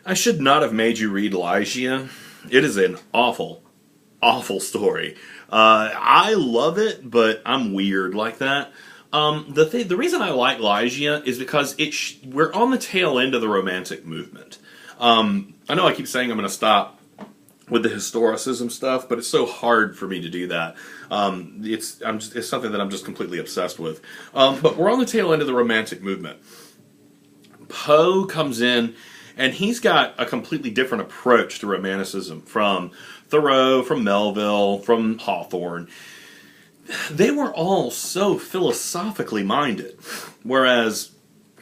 I should not have made you read Ligiea. It is an awful, awful story. I love it, but I'm weird like that. The reason I like Ligiea is because we're on the tail end of the Romantic movement. I know I keep saying I'm going to stop with the historicism stuff, but it's so hard for me to do that. It's something that I'm just completely obsessed with. But we're on the tail end of the Romantic movement. Poe comes in, and he's got a completely different approach to Romanticism from Thoreau, from Melville, from Hawthorne. They were all so philosophically minded, whereas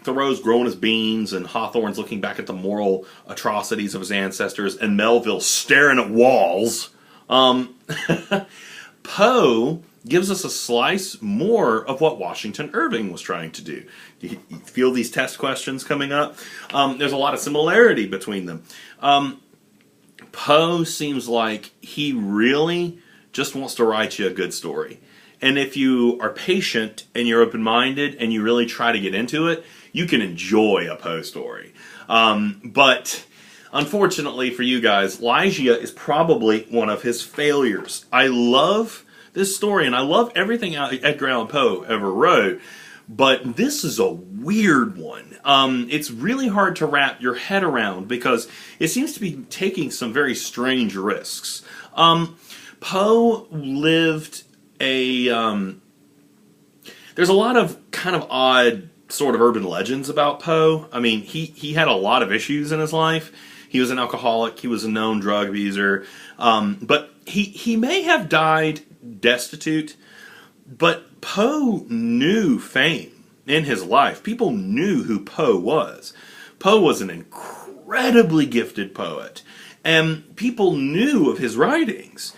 Thoreau's growing his beans, and Hawthorne's looking back at the moral atrocities of his ancestors, and Melville's staring at walls. Poe gives us a slice more of what Washington Irving was trying to do. You feel these test questions coming up? There's a lot of similarity between them. Poe seems like he really just wants to write you a good story. And if you are patient and you're open-minded and you really try to get into it, you can enjoy a Poe story. But unfortunately for you guys, Ligiea is probably one of his failures. I love this story, and I love everything Edgar Allan Poe ever wrote, but this is a weird one. It's really hard to wrap your head around because it seems to be taking some very strange risks. Poe lived there's a lot of kind of odd sort of urban legends about Poe. I mean, he had a lot of issues in his life. He was an alcoholic. He was a known drug abuser. But he may have died destitute. But Poe knew fame in his life. People knew who Poe was. Poe was an incredibly gifted poet. And people knew of his writings.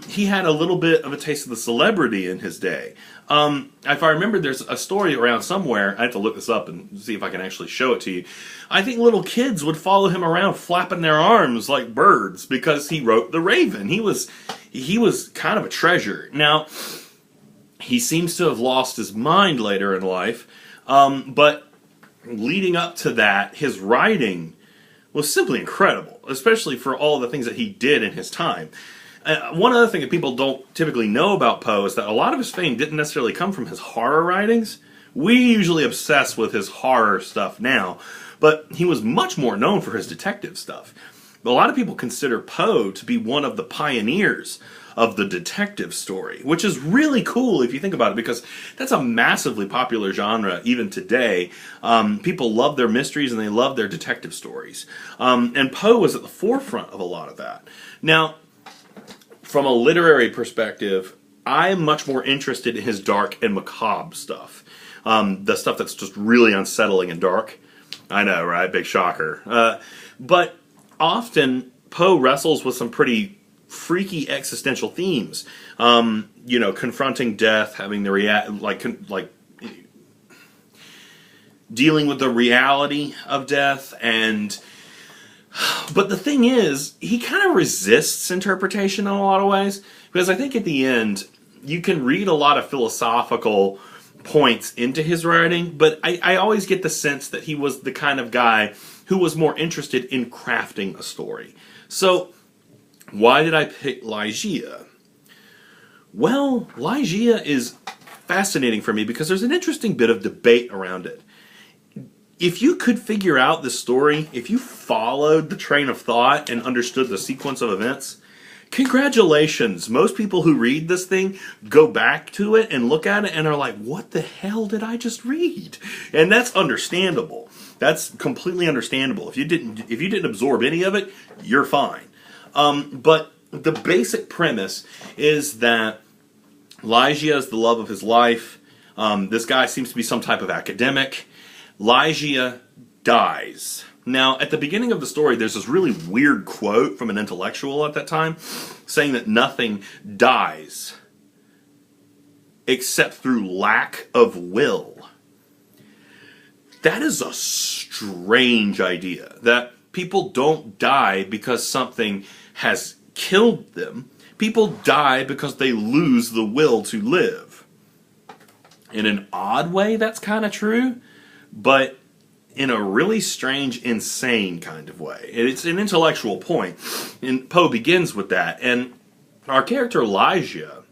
He had a little bit of a taste of the celebrity in his day. If I remember, there's a story around somewhere. I have to look this up and see if I can actually show it to you. I think little kids would follow him around flapping their arms like birds because he wrote The Raven. He was kind of a treasure. Now, he seems to have lost his mind later in life, but leading up to that, his writing was simply incredible, especially for all the things that he did in his time. One other thing that people don't typically know about Poe is that a lot of his fame didn't necessarily come from his horror writings. We usually obsess with his horror stuff now, but he was much more known for his detective stuff. A lot of people consider Poe to be one of the pioneers of the detective story, which is really cool if you think about it, because that's a massively popular genre even today. People love their mysteries and they love their detective stories. And Poe was at the forefront of a lot of that. Now, from a literary perspective, I am much more interested in his dark and macabre stuff. The stuff that's just really unsettling and dark. I know, right? Big shocker. But often, Poe wrestles with some pretty freaky existential themes. Confronting death, having the dealing with the reality of death, but the thing is, he kind of resists interpretation in a lot of ways, because I think at the end, you can read a lot of philosophical points into his writing, but I always get the sense that he was the kind of guy who was more interested in crafting a story. So, why did I pick Ligiea? Well, Ligiea is fascinating for me because there's an interesting bit of debate around it. If you could figure out the story, if you followed the train of thought and understood the sequence of events, congratulations. Most people who read this thing go back to it and look at it and are like, what the hell did I just read? And that's understandable. That's completely understandable. If you didn't absorb any of it, you're fine. But the basic premise is that Ligiea is the love of his life. This guy seems to be some type of academic. Ligiea dies. Now, at the beginning of the story, there's this really weird quote from an intellectual at that time saying that nothing dies except through lack of will. That is a strange idea, that people don't die because something has killed them. People die because they lose the will to live. In an odd way, that's kind of true, but in a really strange, insane kind of way. It's an intellectual point, and Poe begins with that. And our character Ligiea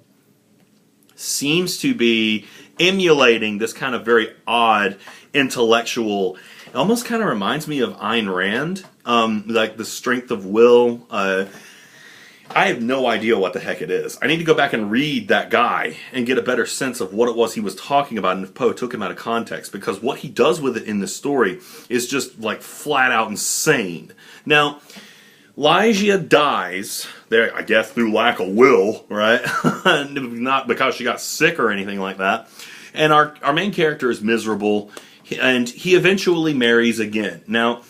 seems to be emulating this kind of very odd intellectual. It almost kind of reminds me of Ayn Rand, like the strength of will. I have no idea what the heck it is. I need to go back and read that guy and get a better sense of what it was he was talking about and if Poe took him out of context, because what he does with it in this story is just like flat out insane. Now, Ligiea dies there, I guess, through lack of will, right? Not because she got sick or anything like that. And our main character is miserable, and he eventually marries again. Now,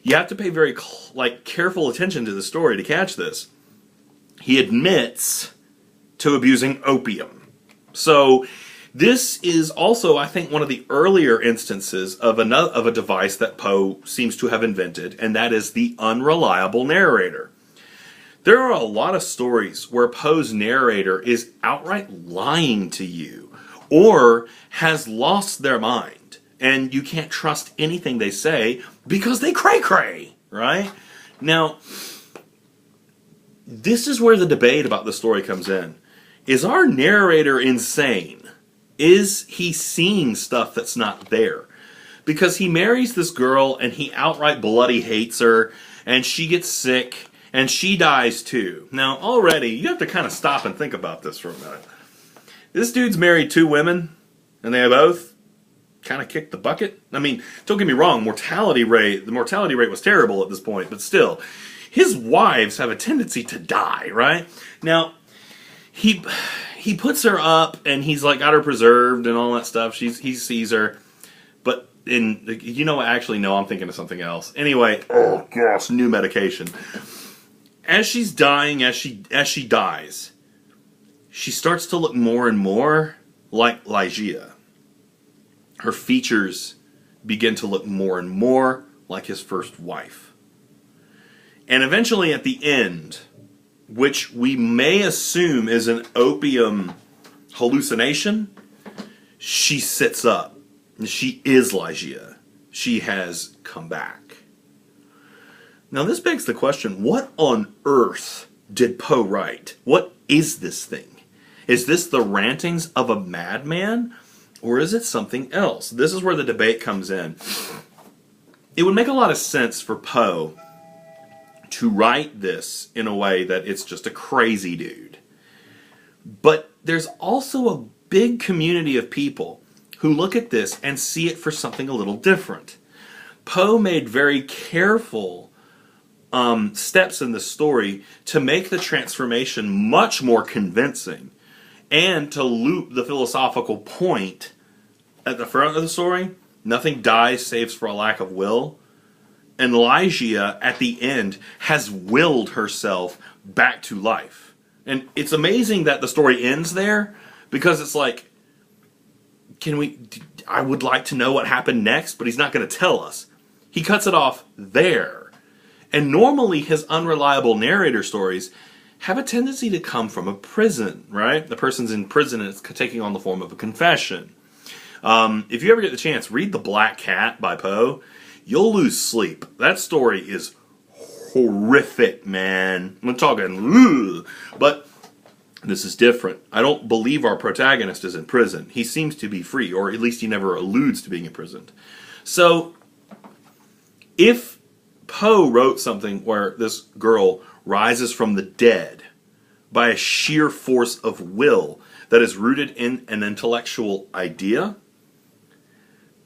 you have to pay very careful attention to the story to catch this. He admits to abusing opium. So this is also, I think, one of the earlier instances of a device that Poe seems to have invented, and that is the unreliable narrator. There are a lot of stories where Poe's narrator is outright lying to you or has lost their mind, and you can't trust anything they say because they cray-cray, right? Now, this is where the debate about the story comes in. Is our narrator insane? Is he seeing stuff that's not there? Because he marries this girl and he outright bloody hates her, and she gets sick and she dies too. Now already you have to kind of stop and think about this for a minute. This dude's married 2 women and they both kind of kicked the bucket. I mean, don't get me wrong, the mortality rate was terrible at this point, but still, his wives have a tendency to die, right? Now, he puts her up, and he's like got her preserved and all that stuff. He sees her, but actually, no, I'm thinking of something else. Anyway, oh gosh, new medication. As she's dying, as she dies, she starts to look more and more like Ligiea. Her features begin to look more and more like his first wife. And eventually at the end, which we may assume is an opium hallucination, she sits up. She is Ligiea. She has come back. Now this begs the question, what on earth did Poe write? What is this thing? Is this the rantings of a madman? Or is it something else? This is where the debate comes in. It would make a lot of sense for Poe to write this in a way that it's just a crazy dude. But there's also a big community of people who look at this and see it for something a little different. Poe made very careful steps in the story to make the transformation much more convincing and to loop the philosophical point at the front of the story. Nothing dies save for a lack of will. And Ligiea, at the end, has willed herself back to life. And it's amazing that the story ends there, because it's like, I would like to know what happened next, but he's not going to tell us. He cuts it off there. And normally his unreliable narrator stories have a tendency to come from a prison, right? The person's in prison and it's taking on the form of a confession. If you ever get the chance, read The Black Cat by Poe. You'll lose sleep. That story is horrific, man. I'm talking, but this is different. I don't believe our protagonist is in prison. He seems to be free, or at least he never alludes to being imprisoned. So, if Poe wrote something where this girl rises from the dead by a sheer force of will that is rooted in an intellectual idea,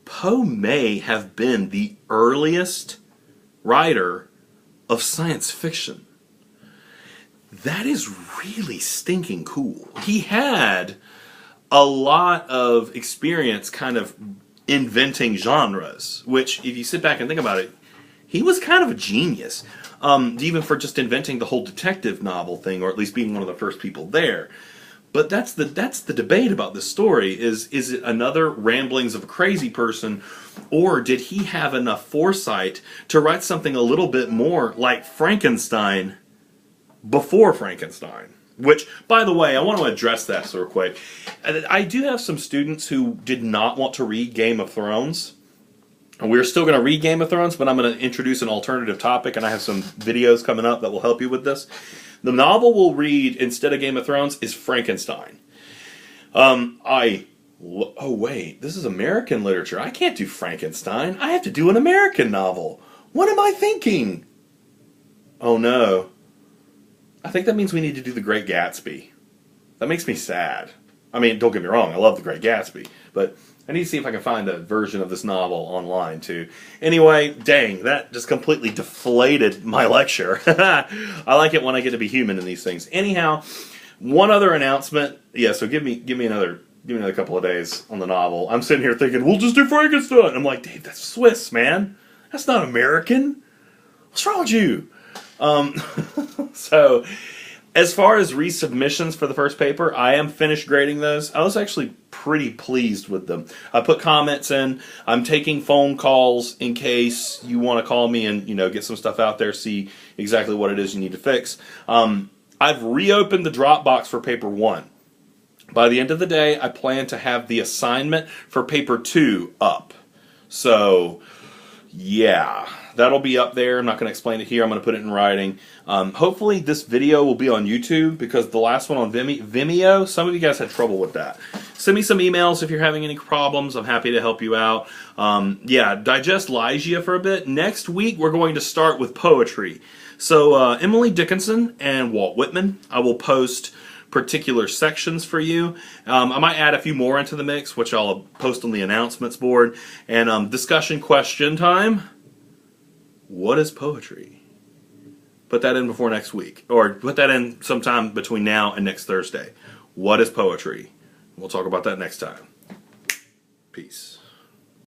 Poe may have been the earliest writer of science fiction. That is really stinking cool. He had a lot of experience kind of inventing genres, which, if you sit back and think about it, he was kind of a genius. Even for just inventing the whole detective novel thing, or at least being one of the first people there. But that's the debate about this story, is it another ramblings of a crazy person, or did he have enough foresight to write something a little bit more like Frankenstein before Frankenstein? Which, by the way, I want to address that real quick. I do have some students who did not want to read Game of Thrones. And we're still going to read Game of Thrones, but I'm going to introduce an alternative topic, and I have some videos coming up that will help you with this. The novel we'll read instead of Game of Thrones is Frankenstein. Oh wait, this is American literature. I can't do Frankenstein. I have to do an American novel. What am I thinking? Oh no. I think that means we need to do The Great Gatsby. That makes me sad. I mean, don't get me wrong, I love The Great Gatsby, but I need to see if I can find a version of this novel online too. Anyway, dang, that just completely deflated my lecture. I like it when I get to be human in these things. Anyhow, one other announcement. Yeah, so give me another couple of days on the novel. I'm sitting here thinking, we'll just do Frankenstein. I'm like, Dave, that's Swiss, man. That's not American. What's wrong with you? So, as far as resubmissions for the first paper, I am finished grading those. I was actually pretty pleased with them. I put comments in. I'm taking phone calls in case you want to call me and get some stuff out there, see exactly what it is you need to fix. I've reopened the Dropbox for paper 1. By the end of the day, I plan to have the assignment for paper 2 up. So, yeah, that'll be up there. I'm not going to explain it here. I'm going to put it in writing. Hopefully this video will be on YouTube, because the last one on Vimeo, some of you guys had trouble with that. Send me some emails if you're having any problems. I'm happy to help you out. Yeah, digest Ligiea for a bit. Next week, we're going to start with poetry. So Emily Dickinson and Walt Whitman, I will post particular sections for you. I might add a few more into the mix, which I'll post on the announcements board. And discussion question time. What is poetry? Put that in before next week. Or put that in sometime between now and next Thursday. What is poetry? We'll talk about that next time. Peace.